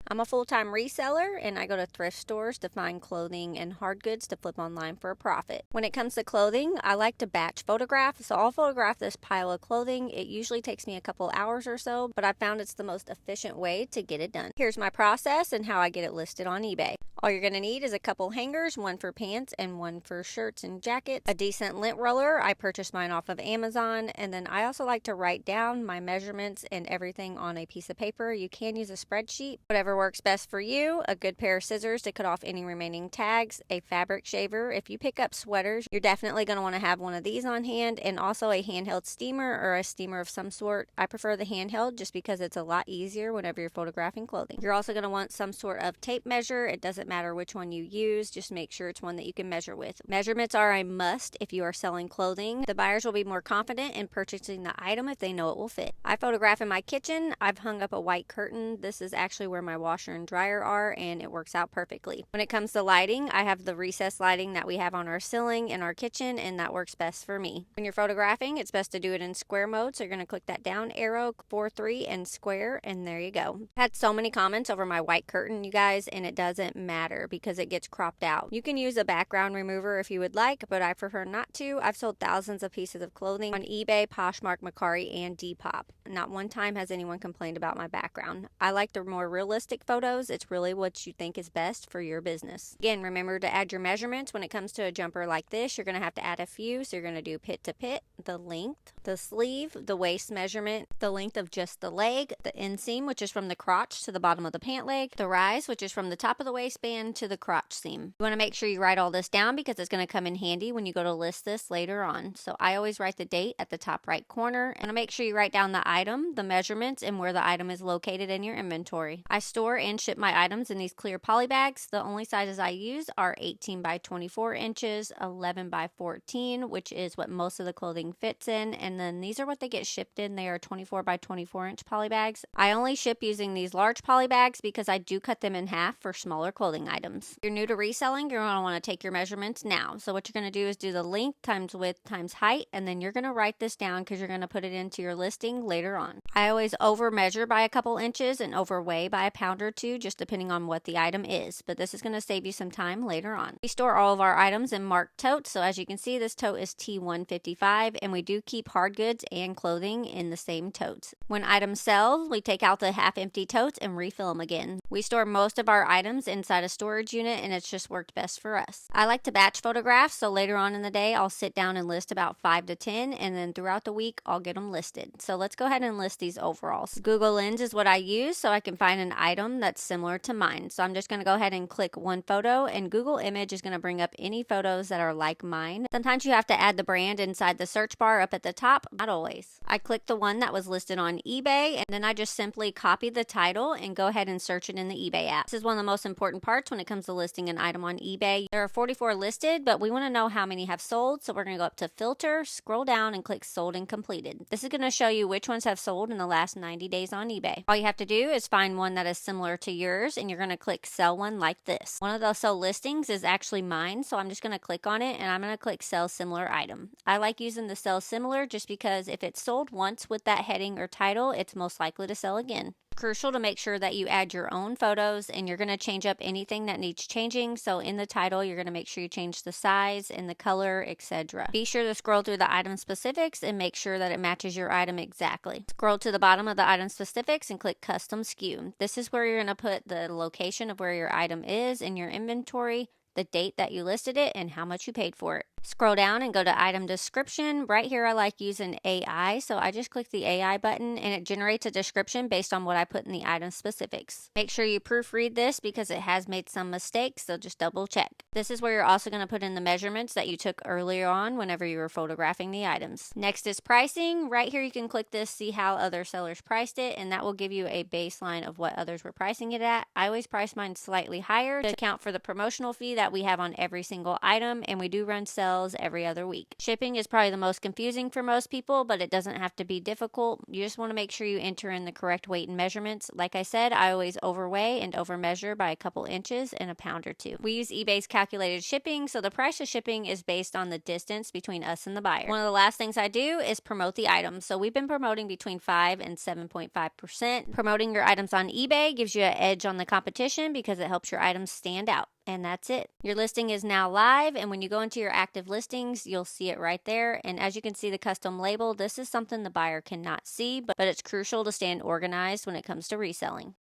I'm a full-time reseller and I go to thrift stores to find clothing and hard goods to flip online for a profit. When it comes to clothing, I like to batch photograph, so I'll photograph this pile of clothing. It usually takes me a couple hours or so, but I found it's the most efficient way to get it done. Here's my process and how I get it listed on eBay. All you're going to need is a couple hangers, one for pants and one for shirts and jackets, a decent lint roller. I purchased mine off of Amazon, and then I also like to write down my measurements and everything on a piece of paper. You can use a spreadsheet, whatever works best for you. A good pair of scissors to cut off any remaining tags, a fabric shaver. If you pick up sweaters, you're definitely going to want to have one of these on hand, and also a handheld steamer or a steamer of some sort. I prefer the handheld just because it's a lot easier whenever you're photographing clothing. You're also going to want some sort of tape measure. It doesn't matter which one you use, just make sure it's one that you can measure with. Measurements are a must if you are selling clothing. The buyers will be more confident in purchasing the item if they know it will fit. I photograph in my kitchen. I've hung up a white curtain. This is actually where my washer and dryer are, and it works out perfectly. When it comes to lighting, I have the recessed lighting that we have on our ceiling in our kitchen, and that works best for me. When you're photographing, it's best to do it in square mode, so you're going to click that down arrow, 4-3 and square, and there you go. I've had so many comments over my white curtain, you guys, and it doesn't matter because it gets cropped out. You can use a background remover if you would like, but I prefer not to. I've sold thousands of pieces of clothing on eBay, Poshmark, Mercari, and Depop. Not one time has anyone complained about my background. I like the more realistic photos. It's really what you think is best for your business. Again, remember to add your measurements. When it comes to a jumper like this, you're going to have to add a few. So you're going to do pit to pit, the length, the sleeve, the waist measurement, the length of just the leg, the inseam, which is from the crotch to the bottom of the pant leg, the rise, which is from the top of the waistband to the crotch seam. You want to make sure you write all this down because it's going to come in handy when you go to list this later on. So I always write the date at the top right corner, and make sure you write down the item, the measurements, and where the item is located in your inventory. I store and ship my items in these clear poly bags. The only sizes I use are 18 by 24 inches, 11 by 14, which is what most of the clothing fits in, and then these are what they get shipped in. They are 24 by 24 inch poly bags. I only ship using these large poly bags because I do cut them in half for smaller clothing items. If you're new to reselling, you're going to want to take your measurements now. So what you're going to do is do the length times width times height, and then you're going to write this down because you're going to put it into your listing later on. I always over measure by a couple inches and overweigh by a pound or two, just depending on what the item is, but this is going to save you some time later on. We store all of our items in marked totes, so as you can see, this tote is T155, and we do keep hard goods and clothing in the same totes. When items sell, we take out the half-empty totes and refill them again. We store most of our items inside a storage unit, and it's just worked best for us. I like to batch photograph, so later on in the day, I'll sit down and list about 5 to 10, and then throughout the week, I'll get them listed. So let's go ahead and list these overalls. Google Lens is what I use so I can find an item that's similar to mine. So I'm just going to go ahead and click one photo, and Google Image is going to bring up any photos that are like mine. Sometimes you have to add the brand inside the search bar up at the top, not always. I clicked the one that was listed on eBay, and then I just simply copy the title and go ahead and search it in the eBay app. This is one of the most important parts when it comes to listing an item on eBay. There are 44 listed, but we want to know how many have sold, so we're going to go up to Filter, scroll down, and click Sold and Completed. This is going to show you which ones have sold in the last 90 days on eBay. All you have to do is find one that is similar to yours, and you're going to click Sell One like this. One of those sold listings is actually mine, so I'm just going to click on it, and I'm going to click Sell Similar Item. I like using the Sell Similar just because if it's sold once with that heading or title, it's most likely to sell again. Crucial to make sure that you add your own photos, and you're going to change up anything that needs changing. So in the title, you're going to make sure you change the size and the color, etc. Be sure to scroll through the item specifics and make sure that it matches your item exactly. Scroll to the bottom of the item specifics and click Custom SKU. This is where you're going to put the location of where your item is in your inventory, the date that you listed it, and how much you paid for it. Scroll down and go to item description. Right here, I like using AI, so I just click the AI button and it generates a description based on what I put in the item specifics. Make sure you proofread this because it has made some mistakes, so just double check. This is where you're also going to put in the measurements that you took earlier on whenever you were photographing the items. Next is pricing. Right here, you can click this, see how other sellers priced it, and that will give you a baseline of what others were pricing it at. I always price mine slightly higher to account for the promotional fee that we have on every single item, and we do run sales shelves every other week. Shipping is probably the most confusing for most people, but it doesn't have to be difficult. You just want to make sure you enter in the correct weight and measurements. Like I said, I always overweigh and overmeasure by a couple inches and a pound or two. We use eBay's calculated shipping, so the price of shipping is based on the distance between us and the buyer. One of the last things I do is promote the items. So we've been promoting between 5 and 7.5%. Promoting your items on eBay gives you an edge on the competition because it helps your items stand out. And that's it. Your listing is now live, and when you go into your active listings, you'll see it right there. And as you can see the custom label, this is something the buyer cannot see, but it's crucial to stay organized when it comes to reselling.